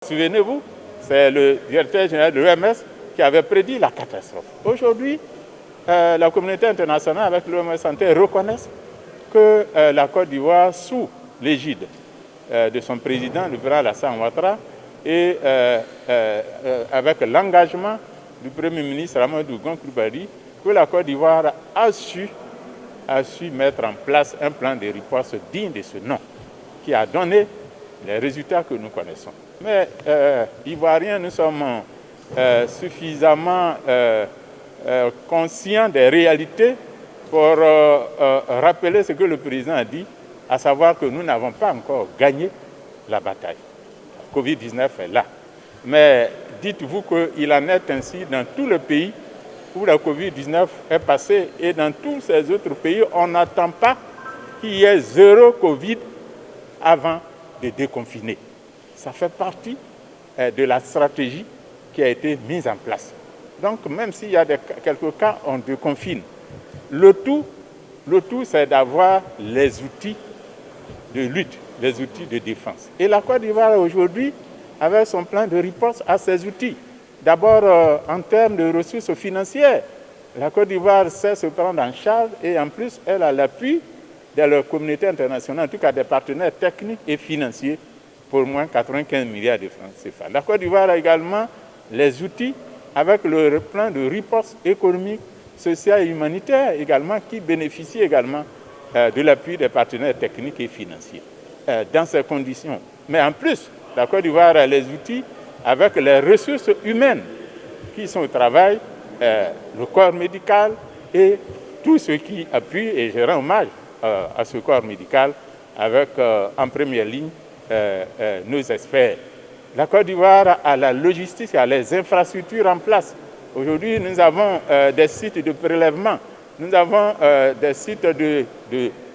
Souvenez-vous, c'est le directeur général de l'OMS qui avait prédit la catastrophe. Aujourd'hui, la communauté internationale avec l'OMS Santé reconnaissent que la Côte d'Ivoire, sous l'égide de son président, le président Alassane Ouattara, et avec l'engagement du Premier ministre Amadou Gon Coulibaly, que la Côte d'Ivoire a su mettre en place un plan de riposte digne de ce nom, qui a donné les résultats que nous connaissons. Mais Ivoiriens, nous sommes suffisamment conscients des réalités pour rappeler ce que le président a dit, à savoir que nous n'avons pas encore gagné la bataille. La Covid-19 est là. Mais dites-vous qu'il en est ainsi dans tout le pays où la Covid-19 est passée, et dans tous ces autres pays, on n'attend pas qu'il y ait zéro Covid avant de déconfiner. Ça fait partie de la stratégie qui a été mise en place. Donc, même s'il y a quelques cas, on déconfine. Le tout, c'est d'avoir les outils de lutte, les outils de défense. Et la Côte d'Ivoire, aujourd'hui, avec son plan de riposte, a ces outils. D'abord, en termes de ressources financières, la Côte d'Ivoire sait se prendre en charge, et en plus, elle a l'appui de la communauté internationale, en tout cas des partenaires techniques et financiers, pour moins 95 milliards de francs CFA. La Côte d'Ivoire a également les outils avec le plan de riposte économique, sociale et humanitaire également, qui bénéficie également de l'appui des partenaires techniques et financiers. Dans ces conditions, mais en plus, la Côte d'Ivoire a les outils avec les ressources humaines qui sont au travail, le corps médical et tout ce qui appuie, et je rends hommage à ce corps médical avec en première ligne nos experts. La Côte d'Ivoire a la logistique, a les infrastructures en place. Aujourd'hui, nous avons des sites de prélèvement, nous avons des sites de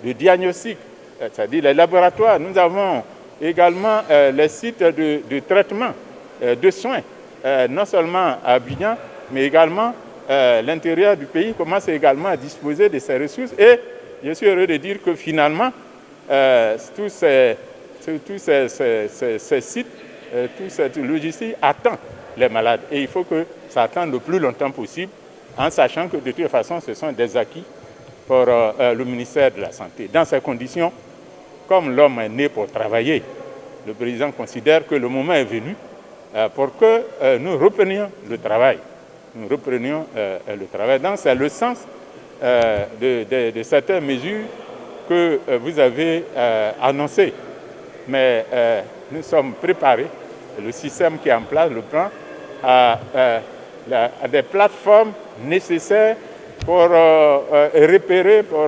diagnostic, c'est-à-dire les laboratoires, nous avons également les sites de traitement, de soins, non seulement à Abidjan, mais également l'intérieur du pays commence également à disposer de ces ressources. Et je suis heureux de dire que finalement, tous ces sites, toute cette logistique attend les malades. Et il faut que ça attende le plus longtemps possible, en sachant que de toute façon, ce sont des acquis pour le ministère de la Santé. Dans ces conditions, comme l'homme est né pour travailler, le président considère que le moment est venu pour que nous reprenions le travail. Nous reprenions le travail. Donc c'est le sens de certaines mesures que vous avez annoncées. Mais nous sommes préparés, le système qui est en place, le plan, à des plateformes nécessaires pour repérer, pour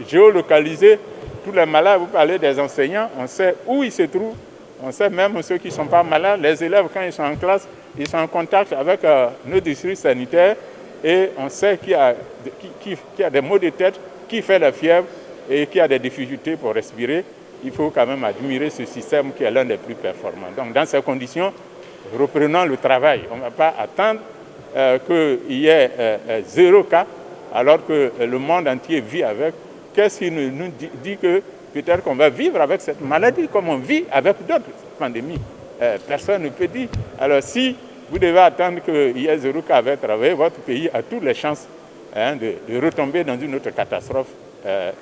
géolocaliser tous les malades. Vous parlez des enseignants, on sait où ils se trouvent, on sait même ceux qui ne sont pas malades. Les élèves, quand ils sont en classe, ils sont en contact avec nos districts sanitaires, et on sait qui a des maux de tête, qui fait la fièvre et qui a des difficultés pour respirer. Il faut quand même admirer ce système qui est l'un des plus performants. Donc dans ces conditions, reprenons le travail. On ne va pas attendre qu'il y ait zéro cas, alors que le monde entier vit avec. Qu'est-ce qui nous dit que peut-être qu'on va vivre avec cette maladie comme on vit avec d'autres pandémies? Personne ne peut dire. Alors si vous devez attendre qu'il y ait zéro cas avec travail, votre pays a toutes les chances de retomber dans une autre catastrophe,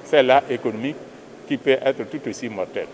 celle-là économique, qui peut être tout aussi mortelle.